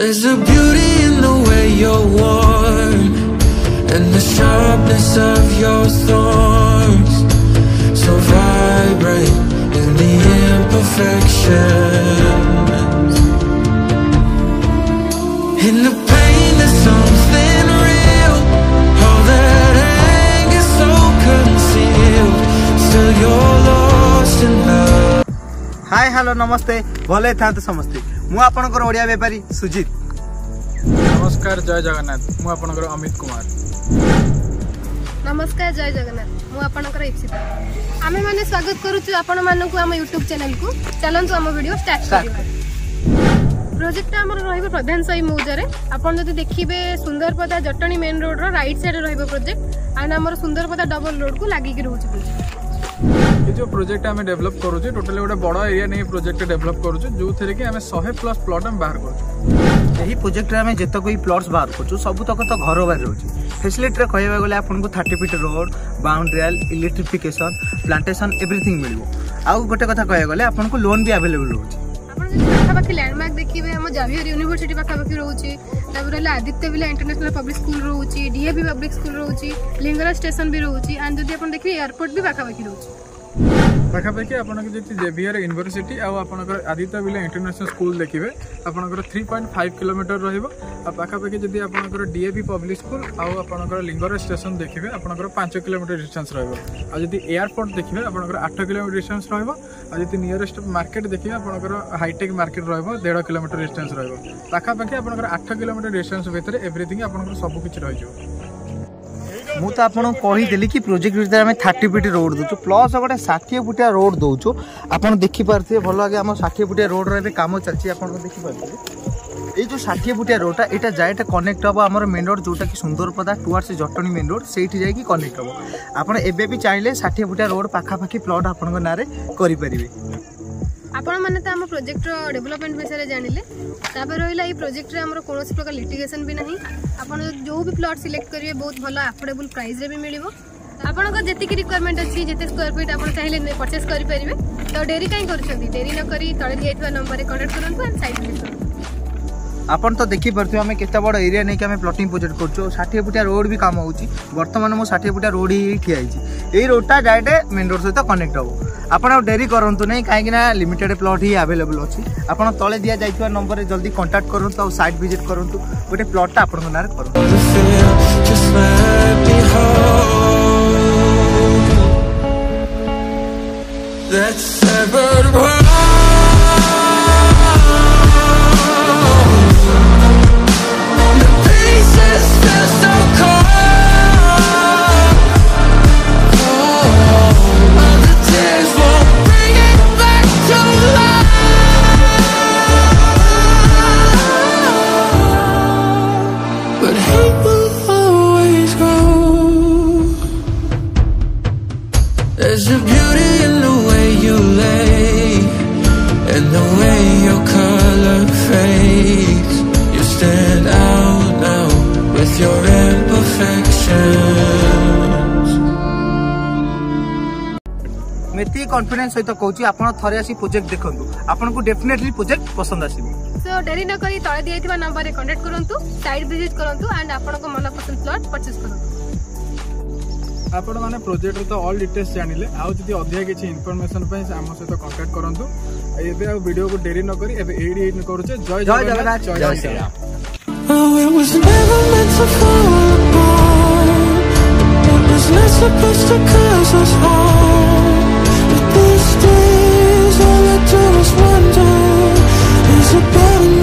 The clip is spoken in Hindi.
There's a beauty in the way you're worn, and the sharpness of your thorns, so vibrant in the imperfections. In the pain there's something real, all that anger so concealed, still you're lost in love. Hi hello नमस्ते भले था समस्ते मु आपनकर ओडिया व्यापारी सुजीत। नमस्कार जय जगन्नाथ मु आपनकर अमित कुमार। नमस्कार जय जगन्नाथ मु आपनकर इप्सिता। आमे माने स्वागत करूछु आपण मानकु हम YouTube चैनल को। चलंतु हम वीडियो स्टार्ट करियो। प्रोजेक्ट हमर रहइबो प्रधान साई मौजारे। आपण जदि देखिबे सुंदरपदा जटणी मेन रोड रो राइट साइड रहइबो प्रोजेक्ट एंड हमर सुंदरपदा डबल रोड को लागि के रहउछि प्रोजेक्ट। ये जो प्रोजेक्ट आम डेभलप करूँ टोटाली गोटे बड़ एरिया नहीं प्रोजेक्ट डेभलप करूँ जो थे कि 100+ प्लॉट हम बाहर करूँ। यही प्रोजेक्ट में जिते कोई प्लॉट्स बाहर करूँ सब तक तो घर बाहर रोचे फैसिलिटी कहवा गले आपको 30 feet road boundary wall electrification plantation everything मिल आउ गोटे कथा कहवा गले आपको लोन भी अवेलेबल रोचे। पाखापाखि लैंडमार्क देखिए हम जावियर यूनिवर्सिटी पाखापाखि रोचे आदित्य बिला इंटरनेशनल पब्लिक स्कूल रोचे डीएवी पब्लिक स्कूल रोचे लिंगराज स्टेशन भी रोचे एंड जब आप देखिए एयरपोर्ट भी पाखापाखि रोचे पाखापाखि आपन जेवियर यूनिवर्सिटी आपर आदित्य बिला इंटरनेशनल स्कूल देखिए आपंकर 3.5 किलोमीटर रखापाखि जब आप डीएवी पब्लिक स्कूल आपर लिंगराज स्टेशन देखिए आपंकर 5 किलोमीटर डिस्टेंस रही एयरपोर्ट देखिए आपंकर 8 किलोमीटर डिस्टेंस रही नियरेस्ट मार्केट देखिए आपंकर हाईटेक मार्केट रहा 1.5 किलोमीटर डिस्टेंस रखापाखि आपंकर 8 किलोमीटर डिस्टेंस भितर एवरीथिंग आपंकर सबकिछि रही। मु तो आपको कहीदेली कि प्रोजेक्ट भीतर आम 30 फीट रोड दूचु प्लस गोटे 60 फुटिया रोड दौचु आप देखिपे भल आगे आम 60 फुटिया रोड काम चलती देखिपे ये जो 60 फुटिया रोडटा यहाँ जाए कनेक्ट हम आम मेन रोड जोटा कि Sundarpada towards Jatni main road से जाकि कनेक्ट हम आपड़ एवं चाहिए 60 फुटिया रोड पाखापाखि प्लॉट आपण ना करें। आपण माने तो हम प्रोजेक्ट डेवलपमेंट विषय जानिले तापर रहिला ई प्रोजेक्ट रे हमर कोनोसी प्रकार लिटिगेशन भी नहीं आपण जो भी प्लॉट सिलेक्ट करिवे बहुत भलो अफोर्डेबल प्राइस रे भी मिलिवो आपण को जेति की रिक्वायरमेंट अछि जेते स्क्वायर फीट आपण चाहिले परचेस करि परिबे तो डेरी काई करछथि डेरी न करी तळे दियैथवा नंबर रे कांटेक्ट करंतु एंड साइट विजिट करंतु। आपन तो देखि परथि हमें केते बड़ एरिया नै कि हमें प्लॉटिंग प्रोजेक्ट करछो 60 फुटिया रोड भी काम होउची वर्तमान मो 60 फुटिया रोड ही ठिया आइची एई रोडटा डायरेक्ट मेन रोड सहित कनेक्ट हो आपण डेरी करंतु नै काहे कि ना लिमिटेड प्लॉट ही अवेलेबल अछि आपण तळे दिया जाइथवा नंबर रे जल्दी कांटेक्ट करंतु और साइट विजिट करंतु गोटे प्लॉटटा आपण नारे करंतु। There's a beauty in the way you lay, and the way your color fades. You stand out now with your imperfections. Meitei confidence सहित कहूची आपण थरे आसी प्रोजेक्ट देखंतु आपनको डेफिनेटली प्रोजेक्ट पसंद आसीबो। सो डेरी न करी तळे दियैथवा नंबर रे कांटेक्ट करंतु साइट विजिट करंतु एंड आपनको मन पसंद प्लॉट परचेस करंतु। आपण माने प्रोजेक्ट रो तो ऑल डिटेल्स जानिले आउ जदी अधिक किछि इन्फॉर्मेशन पय हम सहित कांटेक्ट करंतु एबे आ वीडियो को डेरी न करी एबे एडी करूचे जय जगन्नाथ जय Shri Ram. Oh, it was never meant to fall apart. It was not supposed to cause us harm. But these days all I do is wonder, is it better